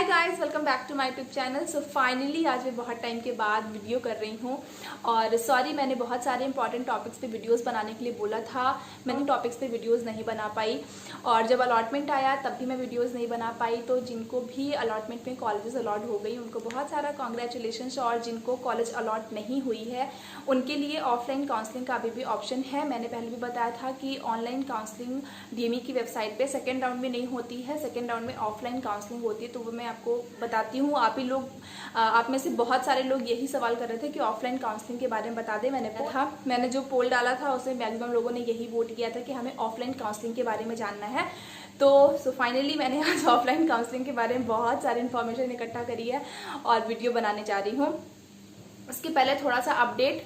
Hi guys, welcome back to my YouTube channel. So finally आज मैं बहुत time के बाद वीडियो कर रही हूँ और सॉरी, मैंने बहुत सारे इंपॉर्टेंट टॉपिक्स पे वीडियोस बनाने के लिए बोला था। मैंने टॉपिक्स पे वीडियोस नहीं बना पाई और जब अलॉटमेंट आया तब भी मैं वीडियोस नहीं बना पाई। तो जिनको भी अलॉटमेंट में कॉलेजेस अलॉट हो गई उनको बहुत सारा कॉन्ग्रेचुलेशंस, और जिनको कॉलेज अलॉट नहीं हुई है उनके लिए ऑफलाइन काउंसलिंग का अभी भी ऑप्शन है। मैंने पहले भी बताया था कि ऑनलाइन काउंसलिंग डीएमई की वेबसाइट पे सेकेंड राउंड में नहीं होती है, सेकेंड राउंड में ऑफलाइन काउंसलिंग होती है। तो वो मैं आपको बताती हूँ। आप में से बहुत सारे लोग यही सवाल कर रहे थे कि ऑफलाइन काउंसलिंग के बारे में बता दें। मैंने जो पोल डाला था उसमें मैक्सिमम लोगों ने यही वोट किया था कि हमें ऑफलाइन काउंसलिंग के बारे में जानना है। तो फाइनली मैंने आज ऑफलाइन काउंसलिंग के बारे में बहुत सारी इन्फॉर्मेशन इकट्ठा करी है और वीडियो बनाने जा रही हूँ। उसके पहले थोड़ा सा अपडेट,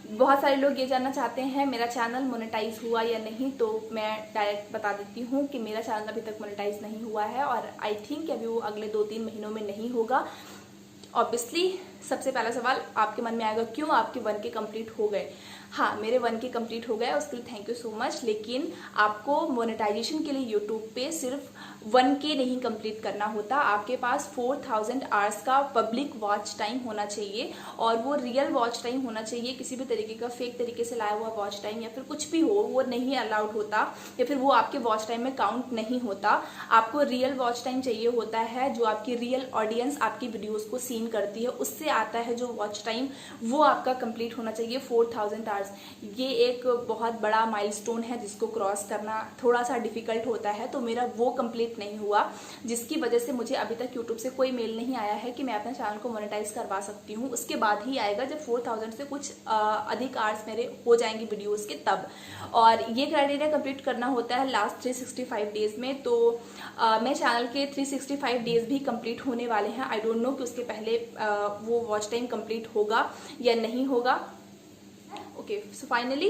बहुत सारे लोग ये जानना चाहते हैं मेरा चैनल मोनेटाइज हुआ या नहीं। तो मैं डायरेक्ट बता देती हूँ कि मेरा चैनल अभी तक मोनेटाइज नहीं हुआ है और आई थिंक अभी वो अगले 2-3 महीनों में नहीं होगा। ऑब्वियसली सबसे पहला सवाल आपके मन में आएगा, क्यों आपके 1K कंप्लीट हो गए? हाँ, मेरे 1K कंप्लीट हो गए, उसके लिए थैंक यू सो मच। लेकिन आपको मोनेटाइजेशन के लिए यूट्यूब पे सिर्फ 1K नहीं कंप्लीट करना होता, आपके पास 4000 आवर्स का पब्लिक वॉच टाइम होना चाहिए और वो रियल वॉच टाइम होना चाहिए। किसी भी तरीके का फेक तरीके से लाया हुआ वॉच टाइम या फिर कुछ भी हो वो नहीं अलाउड होता या फिर वो आपके वॉच टाइम में काउंट नहीं होता। आपको रियल वॉच टाइम चाहिए होता है, जो आपकी रियल ऑडियंस आपकी वीडियोस को सीन करती है उससे आता है जो वॉच टाइम, वो आपका कंप्लीट होना चाहिए 4000 आवर्स। ये एक बहुत बड़ा माइलस्टोन है जिसको क्रॉस करना थोड़ा सा डिफिकल्ट होता है। तो मेरा वो कंप्लीट नहीं हुआ, जिसकी वजह से मुझे अभी तक यूट्यूब से कोई मेल नहीं आया है कि मैं अपने चैनल को मोनेटाइज करवा सकती हूँ। उसके बाद ही आएगा जब 4000 से कुछ अधिक आवर्स मेरे हो जाएंगे वीडियोस के तब। और ये क्राइटेरिया कंप्लीट करना होता है लास्ट 365 डेज में। तो मैं चैनल के 365 डेज भी कंप्लीट होने वाले हैं। आई डोंट नो कि उसके पहले वो वॉच टाइम कंप्लीट होगा या नहीं होगा। ओके, सो फाइनली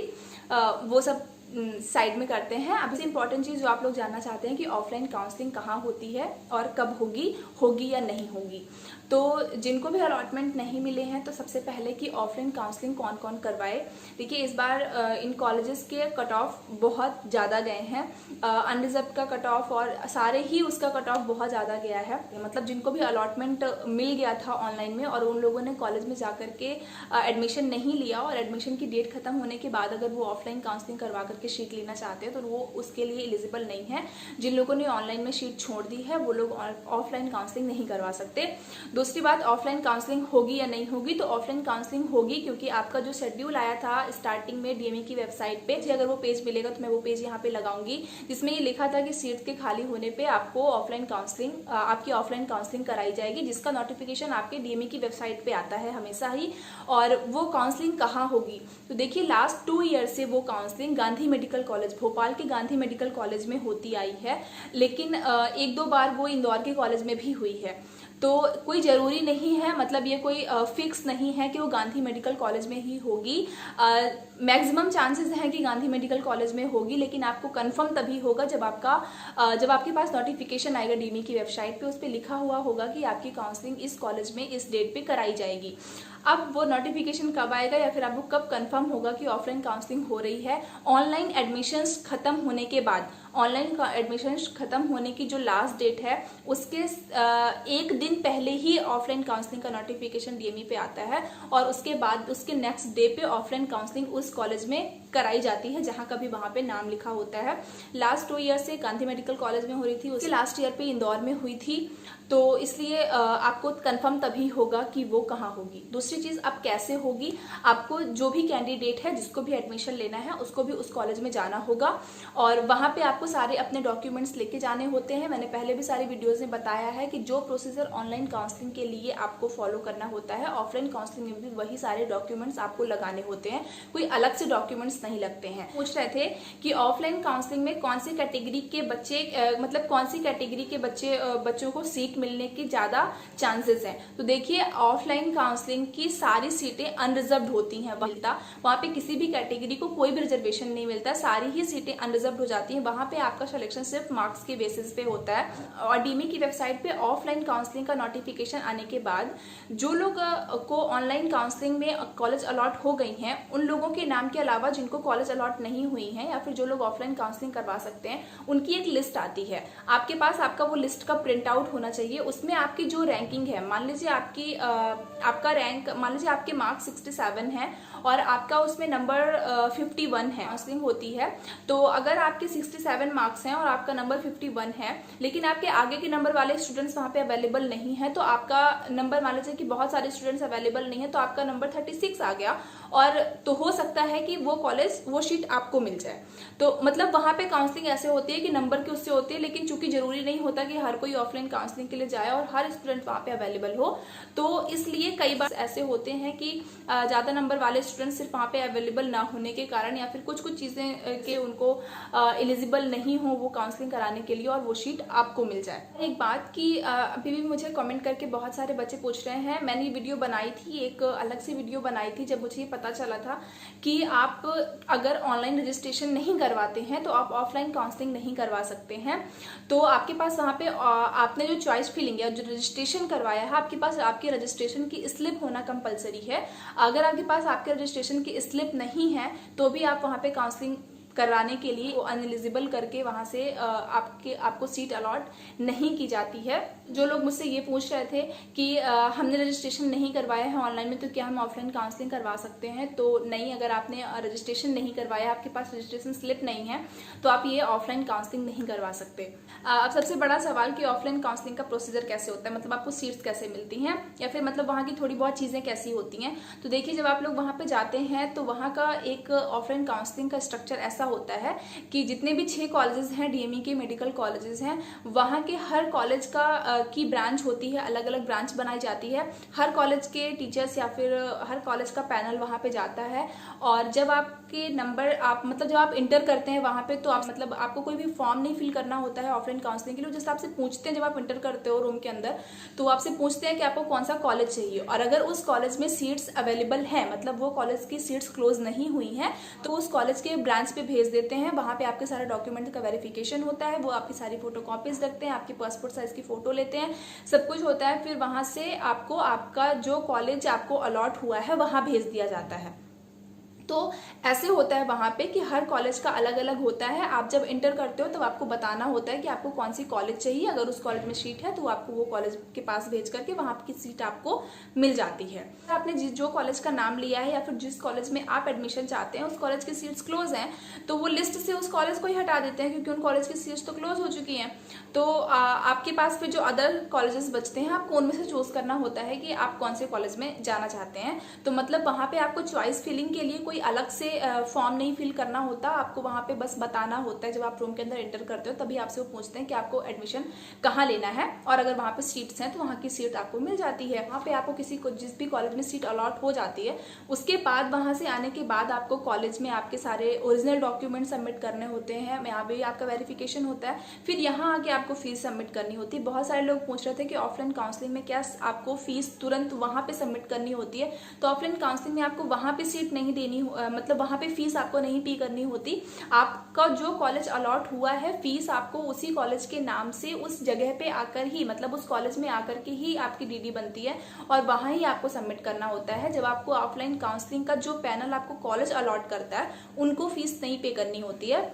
वो सब साइड में करते हैं। अब इस इंपॉर्टेंट चीज जो आप लोग जानना चाहते हैं कि ऑफलाइन काउंसलिंग कहाँ होती है और कब होगी या नहीं होगी। तो जिनको भी अलॉटमेंट नहीं मिले हैं तो सबसे पहले कि ऑफलाइन काउंसलिंग कौन कौन करवाए। देखिए, इस बार इन कॉलेजेस के कट ऑफ बहुत ज़्यादा गए हैं। अनरिजर्व का कट ऑफ और सारे ही उसका कट ऑफ बहुत ज़्यादा गया है। मतलब जिनको भी अलॉटमेंट मिल गया था ऑनलाइन में और उन लोगों ने कॉलेज में जाकर के एडमिशन नहीं लिया और एडमिशन की डेट खत्म होने के बाद अगर वो ऑफलाइन काउंसलिंग करवा करके शीट लेना चाहते हैं तो वो उसके लिए एलिजिबल नहीं है। जिन लोगों ने ऑनलाइन में शीट छोड़ दी है वो लोग ऑफलाइन काउंसलिंग नहीं करवा सकते। दूसरी बात, ऑफलाइन काउंसलिंग होगी या नहीं होगी। तो ऑफलाइन काउंसलिंग होगी, क्योंकि आपका जो शेड्यूल आया था स्टार्टिंग में डीएमई की वेबसाइट पे, अगर वो पेज मिलेगा तो मैं वो पेज यहाँ पे लगाऊंगी जिसमें ये लिखा था कि सीट्स के खाली होने पे आपको आपकी ऑफलाइन काउंसलिंग कराई जाएगी, जिसका नोटिफिकेशन आपके डीएमई की वेबसाइट पे आता है हमेशा ही। और वो काउंसलिंग कहाँ होगी? तो देखिए, लास्ट 2 ईयर से वो counselling Gandhi medical college, Bhopal के गांधी मेडिकल कॉलेज में होती आई है। लेकिन 1-2 बार वो इंदौर के कॉलेज में भी हुई है। तो कोई ज़रूरी नहीं है, मतलब ये कोई फिक्स नहीं है कि वो गांधी मेडिकल कॉलेज में ही होगी। मैक्सिमम चांसेस हैं कि गांधी मेडिकल कॉलेज में होगी, लेकिन आपको कंफर्म तभी होगा जब आपके पास नोटिफिकेशन आएगा डीएमई की वेबसाइट पे। उस पर लिखा हुआ होगा कि आपकी काउंसलिंग इस कॉलेज में इस डेट पे कराई जाएगी। अब वो नोटिफिकेशन कब आएगा या फिर आपको कब कंफर्म होगा कि ऑफलाइन काउंसलिंग हो रही है? ऑनलाइन एडमिशन्स खत्म होने के बाद, ऑनलाइन एडमिशन्स खत्म होने की जो लास्ट डेट है उसके 1 दिन पहले ही ऑफलाइन काउंसलिंग का नोटिफिकेशन डीएमई पे आता है और उसके बाद उसके नेक्स्ट डे पे ऑफलाइन काउंसलिंग उस कॉलेज में कराई जाती है जहां कभी वहां पे नाम लिखा होता है। लास्ट 2 ईयर से गांधी मेडिकल कॉलेज में हो रही थी, उसके लास्ट ईयर पे इंदौर में हुई थी। तो इसलिए आपको कंफर्म तभी होगा कि वो कहाँ होगी। दूसरी चीज, अब कैसे होगी? आपको जो भी कैंडिडेट है जिसको भी एडमिशन लेना है उसको भी उस कॉलेज में जाना होगा और वहां पे आपको सारे अपने डॉक्यूमेंट्स लेके जाने होते हैं। मैंने पहले भी सारी वीडियोस में बताया है कि जो प्रोसीजर ऑनलाइन काउंसलिंग के लिए आपको फॉलो करना होता है, ऑफलाइन काउंसलिंग में भी वही सारे डॉक्यूमेंट्स आपको लगाने होते हैं, कोई अलग से डॉक्यूमेंट्स नहीं लगते हैं। पूछ रहे थे कि ऑफलाइन काउंसलिंग में कौन सी कैटेगरी के बच्चे मतलब कौन सी कैटेगरी के बच्चों को सीट मिलने की ज्यादा चांसेस हैं। तो देखिए, ऑफलाइन काउंसलिंग की सारी सीटें अनरिजर्व्ड होती हैं। वहां पे किसी भी कैटेगरी को कोई भी रिजर्वेशन नहीं मिलता, सारी ही सीटें अनरिजर्व्ड हो जाती हैं। वहां पे आपका सिलेक्शन सिर्फ मार्क्स के बेसिस पे होता है। और डीएमई की वेबसाइट पे ऑफलाइन काउंसलिंग का नोटिफिकेशन आने के बाद जो लोग को ऑनलाइन काउंसलिंग में कॉलेज अलॉट हो गई हैं उन लोगों के नाम के अलावा जिनको जिनको कॉलेज अलॉट नहीं हुई है या फिर जो लोग ऑफलाइन काउंसलिंग करवा सकते हैं, उनकी एक लिस्ट आती है। आपके पास आपका वो लिस्ट का प्रिंट आउट होना चाहिए। उसमें आपकी जो रैंकिंग है, मान लीजिए आपका रैंक, मान लीजिए आपके मार्क्स 67 है और आपका उसमें नंबर 51 है, काउंसलिंग होती है। तो अगर आपके 67 मार्क्स हैं और आपका नंबर 51 है, लेकिन आपके आगे के नंबर वाले स्टूडेंट्स वहां पे अवेलेबल नहीं है, तो आपका नंबर, मान लीजिए कि बहुत सारे स्टूडेंट्स अवेलेबल नहीं है, तो आपका नंबर 36 आ गया, और तो हो सकता है कि वो सीट आपको मिल जाए। तो मतलब वहां पे काउंसलिंग ऐसे होती है कि नंबर की उससे होती है, लेकिन चूंकि जरूरी नहीं होता कि हर कोई ऑफलाइन काउंसलिंग के लिए जाए और हर स्टूडेंट वहां पे अवेलेबल हो, तो इसलिए कई बार ऐसे होते हैं कि ज्यादा नंबर वाले स्टूडेंट सिर्फ वहां पे अवेलेबल ना होने के कारण या फिर कुछ चीजें के उनको एलिजिबल नहीं हो वो काउंसलिंग कराने के लिए, और वो सीट आपको मिल जाए। एक बात कि अभी भी मुझे कमेंट करके बहुत सारे बच्चे पूछ रहे हैं, मैंने वीडियो बनाई थी, एक अलग से वीडियो बनाई थी जब मुझे ये पता चला था कि आप अगर ऑनलाइन रजिस्ट्रेशन नहीं करवाते हैं तो आप ऑफलाइन काउंसलिंग नहीं करवा सकते हैं। तो आपके पास वहां पे आपने जो चॉइस फिलिंग या जो रजिस्ट्रेशन करवाया है, आपके पास आपके रजिस्ट्रेशन की स्लिप होना कंपलसरी है। अगर आपके पास आपके रजिस्ट्रेशन की स्लिप नहीं है तो भी आप वहां पे काउंसलिंग कराने के लिए वो अनएलिजिबल करके वहां से आपको सीट अलॉट नहीं की जाती है। जो लोग मुझसे ये पूछ रहे थे कि हमने रजिस्ट्रेशन नहीं करवाया है ऑनलाइन में, तो क्या हम ऑफलाइन काउंसलिंग करवा सकते हैं? तो नहीं, अगर आपने रजिस्ट्रेशन नहीं करवाया, आपके पास रजिस्ट्रेशन स्लिप नहीं है, तो आप ये ऑफलाइन काउंसलिंग नहीं करवा सकते। अब सबसे बड़ा सवाल कि ऑफलाइन काउंसलिंग का प्रोसीजर कैसे होता है, मतलब आपको सीट्स कैसे मिलती हैं या फिर मतलब वहाँ की थोड़ी बहुत चीजें कैसी होती हैं। तो देखिए, जब आप लोग वहां पे जाते हैं तो वहां का एक ऑफलाइन काउंसलिंग का स्ट्रक्चर ऐसा होता है कि जितने भी 6 कॉलेजेस हैं, डीएमई के मेडिकल कॉलेजेस हैं, वहां के हर कॉलेज की ब्रांच होती है, अलग अलग ब्रांच बनाई जाती है। हर कॉलेज के टीचर्स या फिर हर कॉलेज का पैनल वहां पे जाता है, और जब आपके नंबर जब आप इंटर करते हैं वहां पे, तो आपको कोई भी फॉर्म नहीं फिल करना होता है ऑफलाइन काउंसलिंग के लिए। जैसे आपसे पूछते हैं जब आप इंटर करते हो रूम के अंदर, तो आपसे पूछते हैं कि आपको कौन सा कॉलेज चाहिए, और अगर उस कॉलेज में सीट्स अवेलेबल है, मतलब वो कॉलेज की सीट्स क्लोज नहीं हुई है, तो उस कॉलेज के ब्रांच पे भेज देते हैं। वहां पे आपके सारे डॉक्यूमेंट का वेरिफिकेशन होता है, वो आपकी सारी फोटोकॉपीज रखते हैं, आपकी पासपोर्ट साइज की फोटो लेते हैं, सब कुछ होता है। फिर वहां से आपको आपका जो कॉलेज आपको अलॉट हुआ है वहां भेज दिया जाता है। तो ऐसे होता है वहां पे कि हर कॉलेज का अलग अलग होता है। आप जब इंटर करते हो तब आपको बताना होता है कि आपको कौन सी कॉलेज चाहिए। अगर उस कॉलेज में सीट है तो आपको वो कॉलेज के पास भेज करके वहां की सीट आपको मिल जाती है। आपने जो कॉलेज का नाम लिया है या फिर जिस कॉलेज में आप एडमिशन चाहते हैं उस कॉलेज की सीट्स क्लोज हैं, तो वो लिस्ट से उस कॉलेज को ही हटा देते हैं, क्योंकि उन कॉलेज की सीट्स तो क्लोज हो चुकी हैं। तो आपके पास फिर जो अदर कॉलेजेस बचते हैं, आपको उनमें से चूज करना होता है कि आप कौन से कॉलेज में जाना चाहते हैं। तो मतलब वहां पे आपको चॉइस फिलिंग के लिए कोई अलग से फॉर्म नहीं फिल करना होता, आपको वहां पे बस बताना होता है। जब आप रूम के अंदर एंटर करते हो तभी आपसे वो पूछते हैं कि आपको एडमिशन कहाँ लेना है, और अगर वहां पे सीट्स हैं तो वहां की सीट आपको मिल जाती है। वहां पे आपको जिस भी कॉलेज में सीट अलॉट हो जाती है, उसके बाद वहां से आने के बाद आपको कॉलेज में आपके सारे ओरिजिनल डॉक्यूमेंट सबमिट करने होते हैं, यहाँ पे आपका वेरिफिकेशन होता है। फिर यहाँ आके आपको फीस सबमिट करनी होती है। बहुत सारे लोग पूछ रहे थे कि ऑफलाइन काउंसलिंग में क्या आपको फीस तुरंत वहां पे सबमिट करनी होती है। तो ऑफलाइन काउंसलिंग में आपको वहां पे सीट नहीं देनी, वहां पे फीस आपको नहीं पे करनी होती। आपका जो कॉलेज अलॉट हुआ है, फीस आपको उसी कॉलेज के नाम से उस जगह पे आकर ही, मतलब उस कॉलेज में आकर के ही आपकी डीडी बनती है और वहां ही आपको सबमिट करना होता है। जब आपको ऑफलाइन काउंसलिंग का जो पैनल आपको कॉलेज अलॉट करता है, उनको फीस नहीं पे करनी होती है।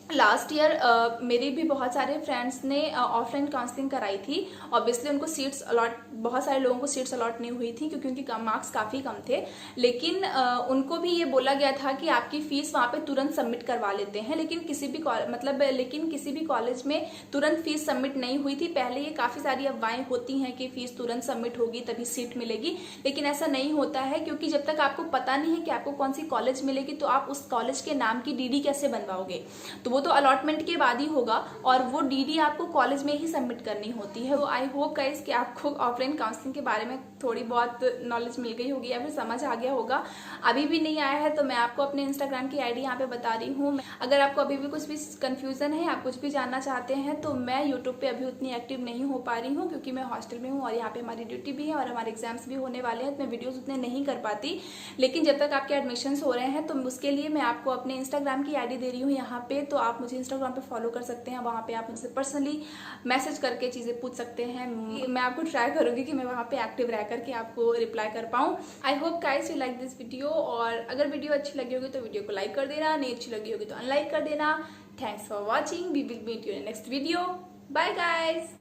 लास्ट ईयर मेरे भी बहुत सारे फ्रेंड्स ने ऑफलाइन काउंसलिंग कराई थी। ऑब्वियसली उनको सीट्स अलॉट, बहुत सारे लोगों को सीट्स अलॉट नहीं हुई थी क्योंकि उनके मार्क्स काफ़ी कम थे, लेकिन उनको भी ये बोला गया था कि आपकी फीस वहाँ पे तुरंत सबमिट करवा लेते हैं। लेकिन किसी भी कॉलेज में तुरंत फीस सबमिट नहीं हुई थी। पहले ये काफ़ी सारी अफवाहें होती हैं कि फीस तुरंत सबमिट होगी तभी सीट मिलेगी, लेकिन ऐसा नहीं होता है, क्योंकि जब तक आपको पता नहीं है कि आपको कौन सी कॉलेज मिलेगी तो आप उस कॉलेज के नाम की डीडी कैसे बनवाओगे। तो वो तो अलॉटमेंट के बाद ही होगा, और वो डीडी आपको कॉलेज में ही सबमिट करनी होती है। तो आई होप गाइस कि आपको ऑफलाइन काउंसलिंग के बारे में थोड़ी बहुत नॉलेज मिल गई होगी या फिर समझ आ गया होगा। अभी भी नहीं आया है तो मैं आपको अपने इंस्टाग्राम की आईडी यहाँ पे बता रही हूँ। अगर आपको अभी भी कुछ भी कंफ्यूजन है, आप कुछ भी जानना चाहते हैं, तो मैं यूट्यूब पे अभी उतनी एक्टिव नहीं हो पा रही हूँ क्योंकि मैं हॉस्टल में हूँ और यहाँ पे हमारी ड्यूटी भी है और हमारे एग्जाम्स भी होने वाले हैं, तो मैं वीडियोज उतने नहीं कर पाती। लेकिन जब तक आपके एडमिशन हो रहे हैं तो उसके लिए मैं आपको अपने इंस्टाग्राम की आईडी दे रही हूँ यहाँ पे, तो आप मुझे इंस्टाग्राम पे फॉलो कर सकते हैं, वहाँ पे आप मुझसे पर्सनली मैसेज करके चीज़ें पूछ सकते हैं। मैं आपको ट्राई करूँगी कि मैं वहाँ पे एक्टिव रह करके आपको रिप्लाई कर पाऊँ। I hope guys you like this video, और अगर वीडियो अच्छी लगी होगी तो वीडियो को लाइक कर देना, नहीं अच्छी लगी होगी तो अनलाइक कर देना। Thanks for watching, we will meet you in next video. Bye guys.